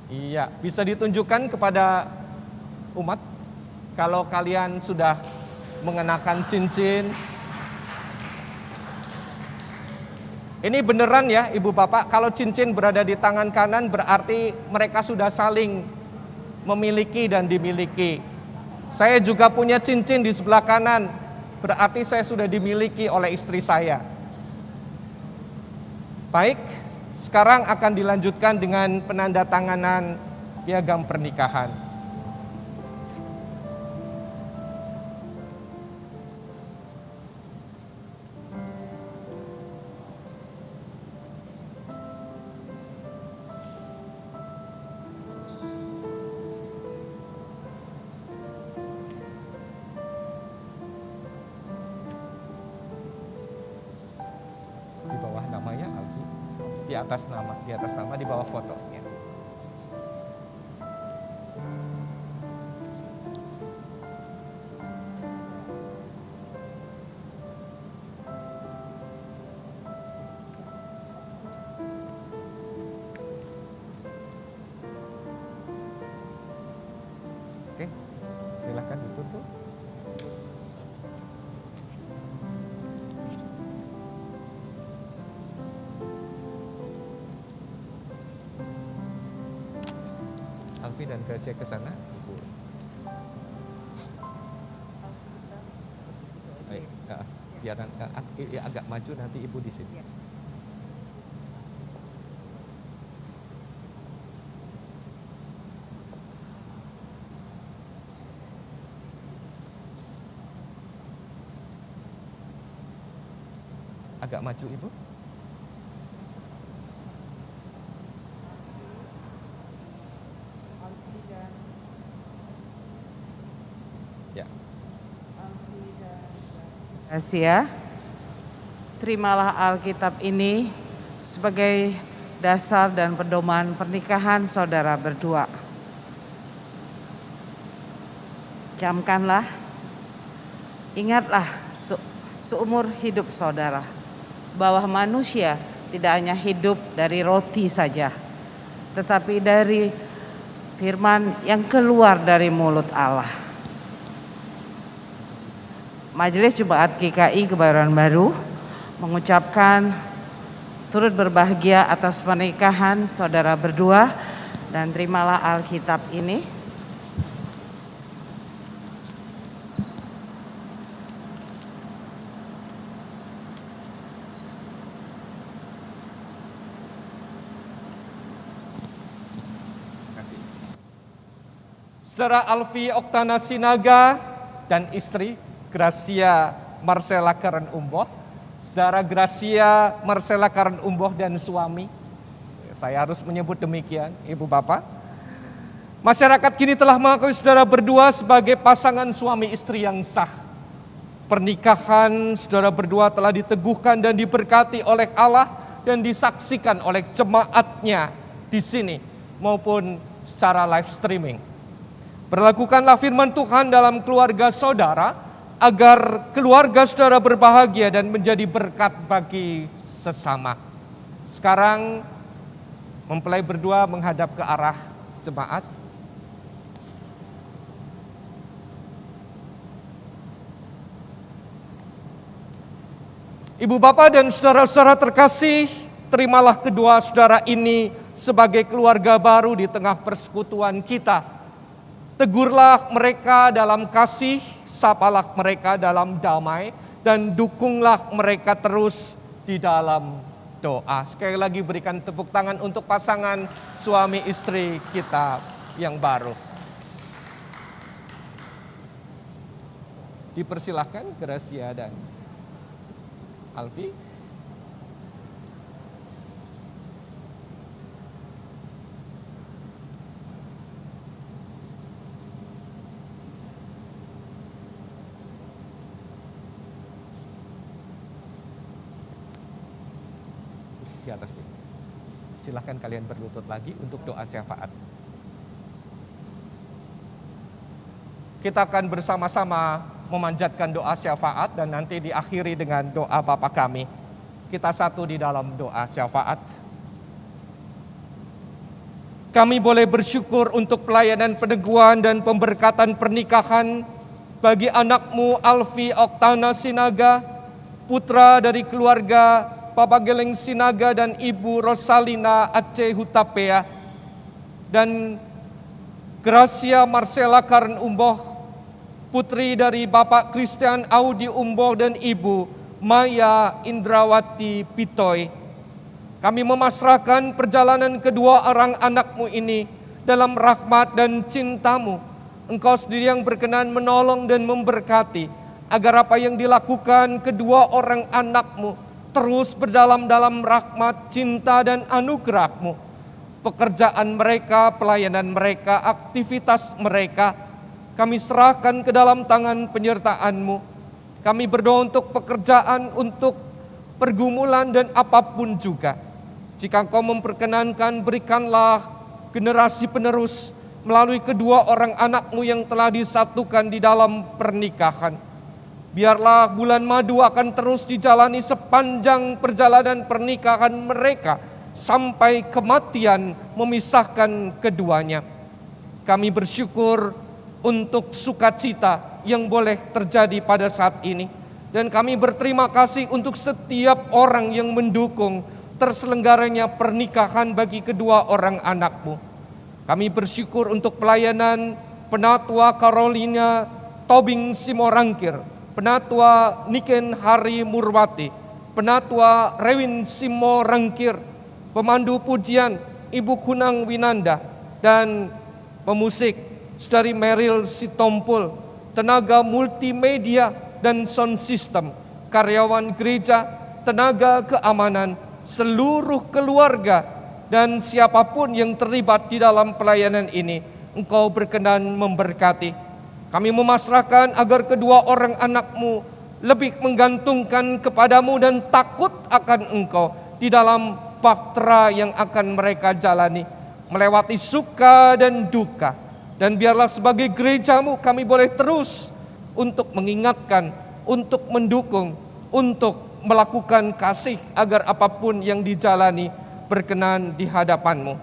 Iya, bisa ditunjukkan kepada umat kalau kalian sudah mengenakan cincin. Ini beneran ya ibu bapak, kalau cincin berada di tangan kanan berarti mereka sudah saling memiliki dan dimiliki. Saya juga punya cincin di sebelah kanan, berarti saya sudah dimiliki oleh istri saya. Baik, sekarang akan dilanjutkan dengan penandatanganan piagam pernikahan. Di bawah namanya Alfi. Di atas nama di bawah fotonya. Oke, silakan ditutup. Alfi dan Gracia ke sana. Baik, biar agak maju nanti ibu di sini. Agak maju ibu. Gracia, terimalah Alkitab ini sebagai dasar dan pedoman pernikahan saudara berdua. Camkanlah, ingatlah seumur hidup saudara bahwa manusia tidak hanya hidup dari roti saja, tetapi dari firman yang keluar dari mulut Allah. Majelis Jemaat GKI Kebayoran Baru mengucapkan turut berbahagia atas pernikahan saudara berdua dan terimalah Alkitab ini. Saudara Alfi Oktana Sinaga dan istri Gracia Marcella Karen Umboh, Saudara Gracia Marcella Karen Umboh dan suami, saya harus menyebut demikian, Ibu Bapak. Masyarakat kini telah mengakui saudara berdua sebagai pasangan suami istri yang sah. Pernikahan saudara berdua telah diteguhkan dan diberkati oleh Allah dan disaksikan oleh jemaatnya di sini maupun secara live streaming. Berlakukanlah firman Tuhan dalam keluarga saudara, agar keluarga saudara berbahagia dan menjadi berkat bagi sesama. Sekarang mempelai berdua menghadap ke arah jemaat. Ibu bapak dan saudara-saudara terkasih, terimalah kedua saudara ini sebagai keluarga baru di tengah persekutuan kita. Tegurlah mereka dalam kasih, sapalah mereka dalam damai, dan dukunglah mereka terus di dalam doa. Sekali lagi berikan tepuk tangan untuk pasangan suami istri kita yang baru. Dipersilahkan Gracia dan Alfi. Di atas ini. Silahkan kalian berlutut lagi untuk doa syafaat. Kita akan bersama-sama memanjatkan doa syafaat dan nanti diakhiri dengan doa Bapa kami. Kita satu di dalam doa syafaat. Kami boleh bersyukur untuk pelayanan peneguhan dan pemberkatan pernikahan bagi anakmu Alfi Oktana Sinaga, putra dari keluarga Bapak Geleng Sinaga dan Ibu Rosalina Aceh Hutapea, dan Gracia Marcella Karen Umboh, putri dari Bapak Christian Audi Umboh dan Ibu Maya Indrawati Pitoy. Kami memasrahkan perjalanan kedua orang anakmu ini dalam rahmat dan cintamu. Engkau sendiri yang berkenan menolong dan memberkati, agar apa yang dilakukan kedua orang anakmu terus berdalam-dalam rahmat, cinta, dan anugerah-Mu. Pekerjaan mereka, pelayanan mereka, aktivitas mereka, kami serahkan ke dalam tangan penyertaan-Mu. Kami berdoa untuk pekerjaan, untuk pergumulan, dan apapun juga. Jika Engkau memperkenankan, berikanlah generasi penerus melalui kedua orang anak-Mu yang telah disatukan di dalam pernikahan. Biarlah bulan madu akan terus dijalani sepanjang perjalanan pernikahan mereka sampai kematian memisahkan keduanya. Kami bersyukur untuk sukacita yang boleh terjadi pada saat ini. Dan kami berterima kasih untuk setiap orang yang mendukung terselenggaranya pernikahan bagi kedua orang anakmu. Kami bersyukur untuk pelayanan Penatua Carolina Tobing Simorangkir, Penatua Niken Hari Murwati, Penatua Rewin Simo Rangkir, pemandu pujian Ibu Kunang Winanda, dan pemusik Saudari Meril Sitompul, tenaga multimedia dan sound system, karyawan gereja, tenaga keamanan, seluruh keluarga, dan siapapun yang terlibat di dalam pelayanan ini. Engkau berkenan memberkati. Kami memasrahkan agar kedua orang anakmu lebih menggantungkan kepadamu dan takut akan Engkau di dalam bahtera yang akan mereka jalani, melewati suka dan duka. Dan biarlah sebagai gerejamu kami boleh terus untuk mengingatkan, untuk mendukung, untuk melakukan kasih agar apapun yang dijalani berkenan di hadapan-Mu.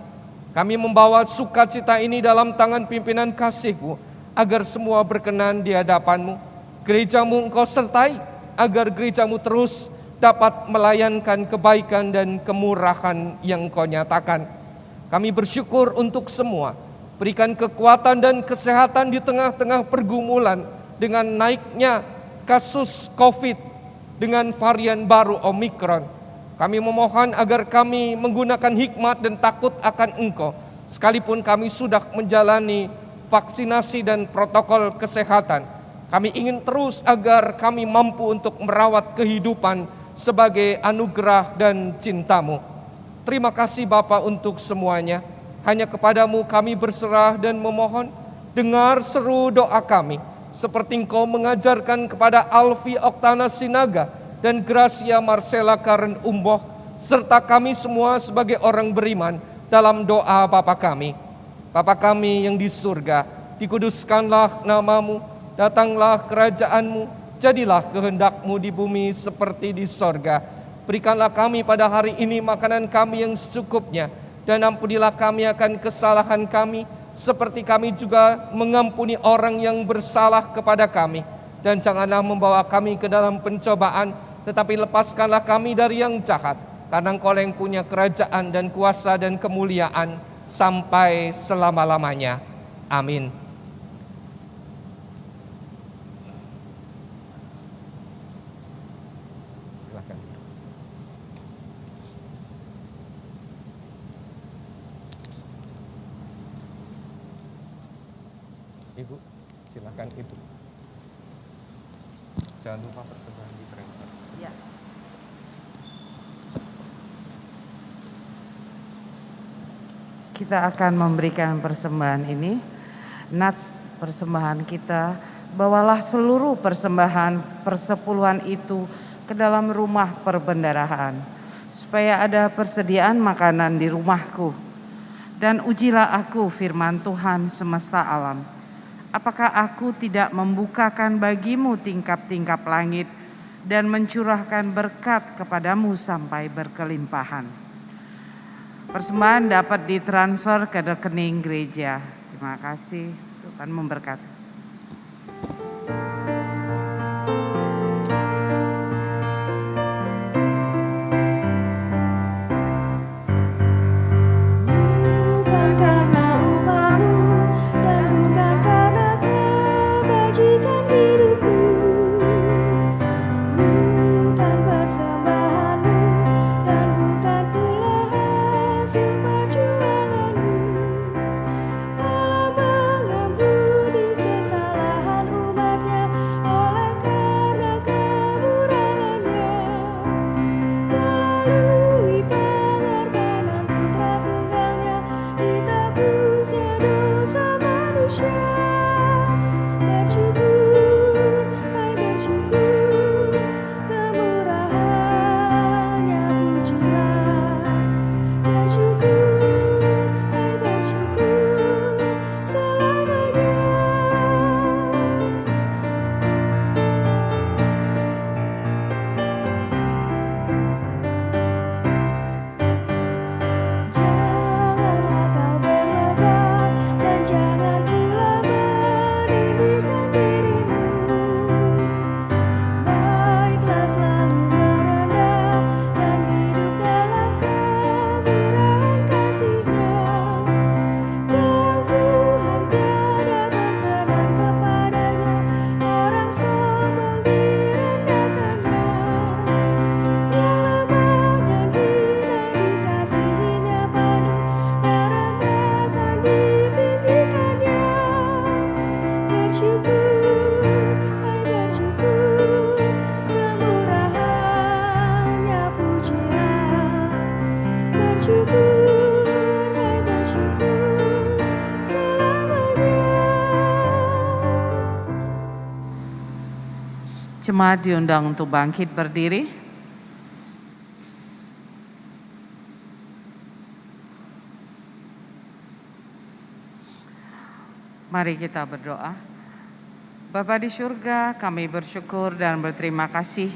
Kami membawa sukacita ini dalam tangan pimpinan kasih-Mu, agar semua berkenan di hadapan-Mu. Gerejamu Engkau sertai, agar gerejamu terus dapat melayankan kebaikan dan kemurahan yang Engkau nyatakan. Kami bersyukur untuk semua. Berikan kekuatan dan kesehatan di tengah-tengah pergumulan dengan naiknya kasus COVID dengan varian baru Omikron. Kami memohon agar kami menggunakan hikmat dan takut akan Engkau, sekalipun kami sudah menjalani vaksinasi dan protokol kesehatan. Kami ingin terus agar kami mampu untuk merawat kehidupan sebagai anugerah dan cinta-Mu. Terima kasih Bapa untuk semuanya. Hanya kepadamu kami berserah dan memohon, dengar seru doa kami, seperti Engkau mengajarkan kepada Alfi Oktana Sinaga dan Gracia Marcella Karen Umboh, serta kami semua sebagai orang beriman dalam doa Bapa kami. Bapa kami yang di surga, dikuduskanlah namamu, datanglah kerajaan-Mu, jadilah kehendak-Mu di bumi seperti di sorga. Berikanlah kami pada hari ini makanan kami yang secukupnya, dan ampunilah kami akan kesalahan kami, seperti kami juga mengampuni orang yang bersalah kepada kami. Dan janganlah membawa kami ke dalam pencobaan, tetapi lepaskanlah kami dari yang jahat. Karena Engkau yang punya kerajaan dan kuasa dan kemuliaan sampai selama-lamanya. Amin. Silakan. Ibu, silakan Ibu. Jangan lupa persembahan di transfer. Ya. Kita akan memberikan persembahan ini. Nats persembahan kita, bawalah seluruh persembahan persepuluhan itu ke dalam rumah perbendaharaan, supaya ada persediaan makanan di rumahku. Dan ujilah aku, firman Tuhan semesta alam. Apakah aku tidak membukakan bagimu tingkap-tingkap langit dan mencurahkan berkat kepadamu sampai berkelimpahan? Persembahan dapat ditransfer ke rekening gereja. Terima kasih, Tuhan memberkati. Bukan karena upahmu dan bukan karena kebajikan hidupmu, bukan persembahanmu dan bukan pula hasil perjuanganmu. Allah mengampuni kesalahan umatnya oleh karena kemurahannya, melalui pengorbanan putra tunggalnya ditebusnya dosa manusia. Bersyukur, hai bersyukur, kemurahannya pujilah. Bersyukur, hai bersyukur, selamanya. Janganlah kau bermegah dan jangan pula meninggikan dirimu. Baiklah selalu merendah dan hidup dalam kemurahan kasih-Nya. Keangkuhan tiada berkenan kepadanya, orang sombong direndahkannya. Yang lemah dan hina dikasihinya penuh, yang rendah akan ditinggikannya. Bersyukur, hai bersyukur, kemurahannya pujilah. Bersyukur, hai bersyukur, selamanya. Jemaat diundang untuk bangkit berdiri. Mari kita berdoa. Bapa di surga, kami bersyukur dan berterima kasih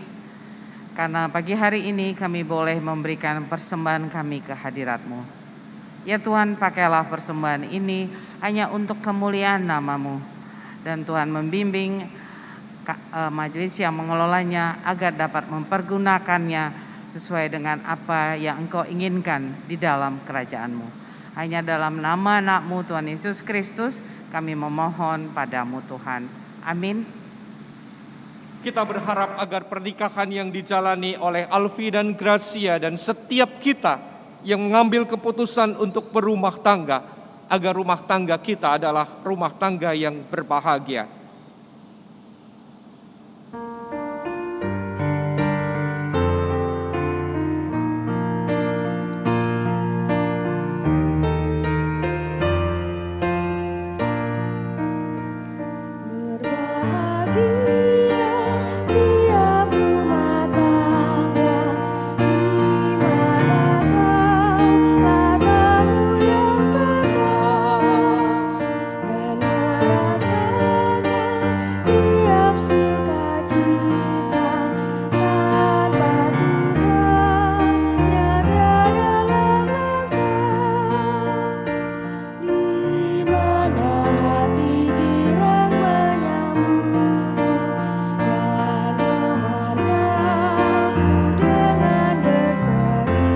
karena pagi hari ini kami boleh memberikan persembahan kami ke hadirat-Mu. Ya Tuhan, pakailah persembahan ini hanya untuk kemuliaan nama-Mu. Dan Tuhan membimbing majelis yang mengelolanya agar dapat mempergunakannya sesuai dengan apa yang Engkau inginkan di dalam kerajaan-Mu. Hanya dalam nama anak-Mu Tuhan Yesus Kristus kami memohon padamu Tuhan. Amin. Kita berharap agar pernikahan yang dijalani oleh Alfi dan Gracia dan setiap kita yang mengambil keputusan untuk berumah tangga, agar rumah tangga kita adalah rumah tangga yang berbahagia. Berbahagia tiap rumah tangga di mana kau ladamu yang tetap dan merasakan tiap sukacita tanpa Tuhan nyata dalam langkah di mana hati girang menyambutmu dan memandangmu dengan berseri.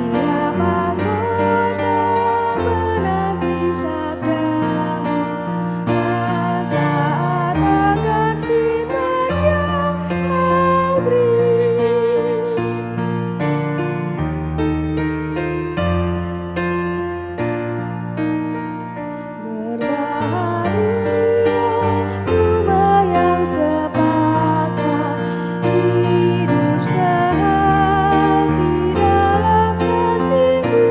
Tiap anggota menanti sabdamu dan taat akan firman yang kau beri. Berbahagia rumah yang sepakat hidup sehati dalam kasih-Mu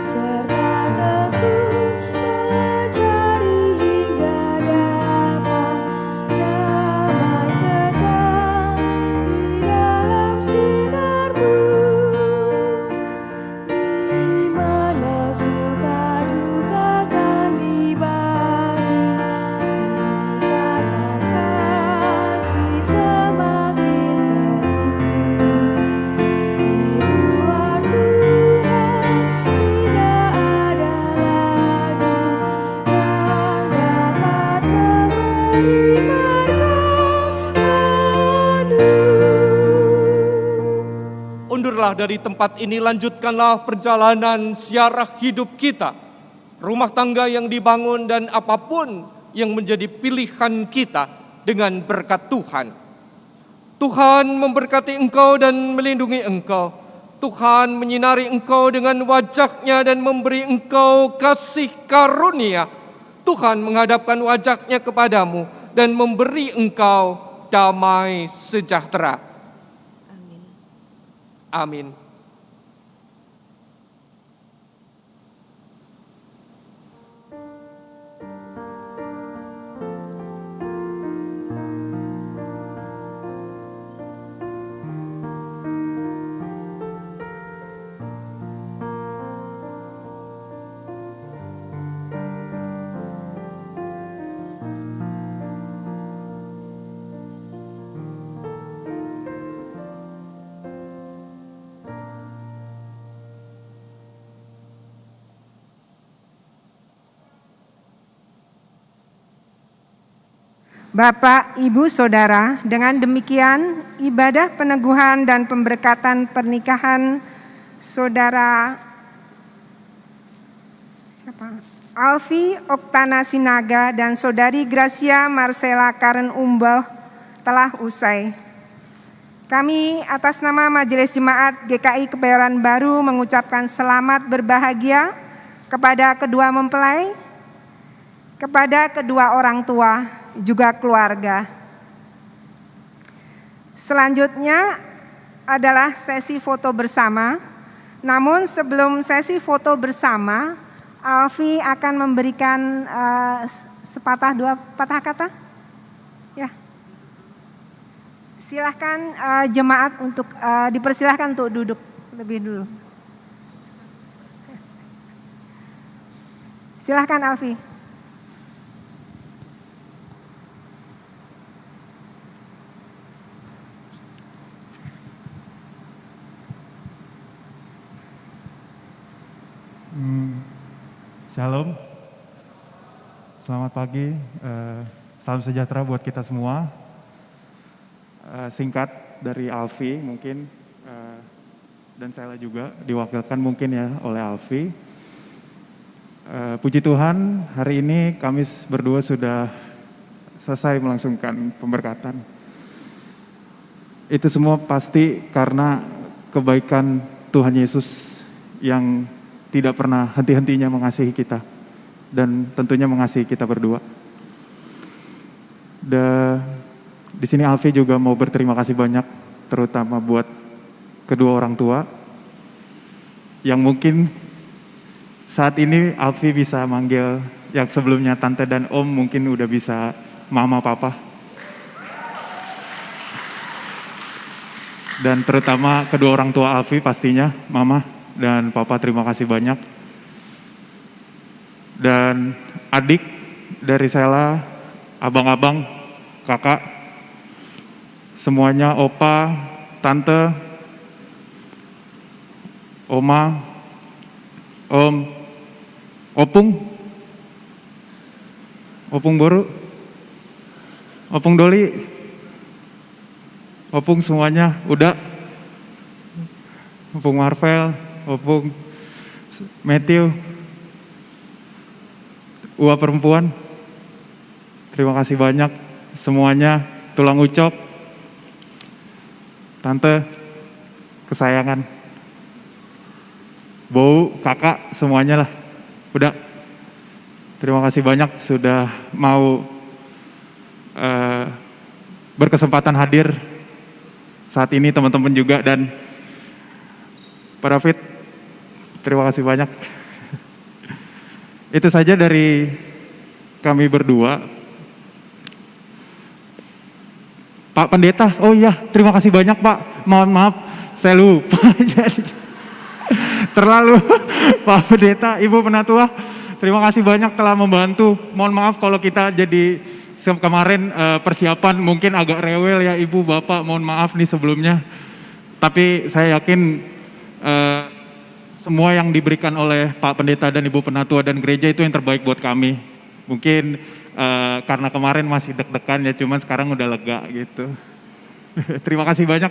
serta tekun mencari hingga dapat damai kekal di dalam sinar-Mu di mana suka duka kan dibagi, ikatan kasih semakin teguh. Di luar Tuhan tidak ada lagi yang dapat memberi berkat penuh. Undurlah dari tempat ini, lanjutkanlah perjalanan ziarah hidup kita. Rumah tangga yang dibangun dan apapun yang menjadi pilihan kita dengan berkat Tuhan. Tuhan memberkati engkau dan melindungi engkau. Tuhan menyinari engkau dengan wajah-Nya dan memberi engkau kasih karunia. Tuhan menghadapkan wajah-Nya kepadamu dan memberi engkau damai sejahtera. Amin. Amin. Bapak, Ibu, Saudara, dengan demikian ibadah peneguhan dan pemberkatan pernikahan Saudara Alfi Oktana Sinaga dan Saudari Gracia Marcella Karen Umboh telah usai. Kami atas nama Majelis Jemaat GKI Kebayoran Baru mengucapkan selamat berbahagia kepada kedua mempelai, kepada kedua orang tua, juga keluarga. Selanjutnya adalah sesi foto bersama. Namun sebelum sesi foto bersama, Alfi akan memberikan sepatah dua patah kata. Ya, silahkan jemaat untuk dipersilahkan untuk duduk lebih dulu. Silahkan Alfi. Shalom. Selamat pagi, salam sejahtera buat kita semua. Singkat dari Alfi mungkin, dan saya juga diwakilkan mungkin ya oleh Alfi. Puji Tuhan, hari ini kami berdua sudah selesai melangsungkan pemberkatan. Itu semua pasti karena kebaikan Tuhan Yesus yang tidak pernah henti-hentinya mengasihi kita. Dan tentunya mengasihi kita berdua. Di sini Alfi juga mau berterima kasih banyak, terutama buat kedua orang tua yang mungkin saat ini Alfi bisa manggil yang sebelumnya tante dan om, mungkin udah bisa mama papa. Dan terutama kedua orang tua Alfi pastinya, mama dan papa, terima kasih banyak. Dan adik dari Sela, abang-abang, kakak, semuanya, opa, tante, oma, om, opung Boru, opung Doli, opung semuanya, udah, opung Marvel, opung Matthew, Ua perempuan, terima kasih banyak semuanya, tulang ucok, tante, kesayangan, bau, kakak, semuanya lah, udah. Terima kasih banyak sudah mau berkesempatan hadir saat ini, teman-teman juga, dan Pak David, terima kasih banyak. Itu saja dari kami berdua. Pak Pendeta, oh iya, terima kasih banyak Pak. Mohon maaf, saya lupa. Jadi terlalu Pak Pendeta, Ibu Penatua, terima kasih banyak telah membantu. Mohon maaf kalau kita jadi kemarin persiapan mungkin agak rewel ya Ibu, Bapak, mohon maaf nih sebelumnya. Tapi saya yakin semua yang diberikan oleh Pak Pendeta dan Ibu Penatua dan gereja itu yang terbaik buat kami. Mungkin karena kemarin masih deg-degan ya, cuman sekarang udah lega gitu. Terima kasih banyak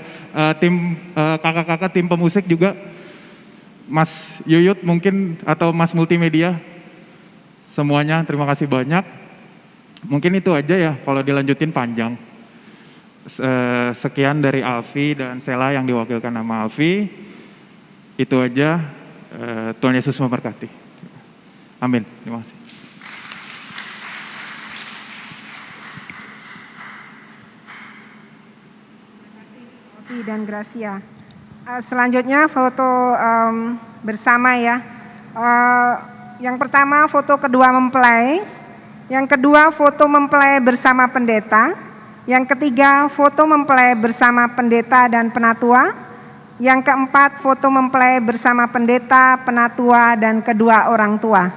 tim kakak-kakak tim pemusik juga, Mas Yuyut mungkin atau Mas Multimedia, semuanya terima kasih banyak. Mungkin itu aja ya, kalau dilanjutin panjang. Sekian dari Alfi dan Sela yang diwakilkan nama Alfi. Itu aja. Tuhan Yesus memberkati. Amin. Terima kasih. Dan Gracia. Selanjutnya foto bersama ya. Yang pertama foto kedua mempelai, yang kedua foto mempelai bersama pendeta, yang ketiga foto mempelai bersama pendeta dan penatua, yang keempat foto mempelai bersama pendeta, penatua dan kedua orang tua.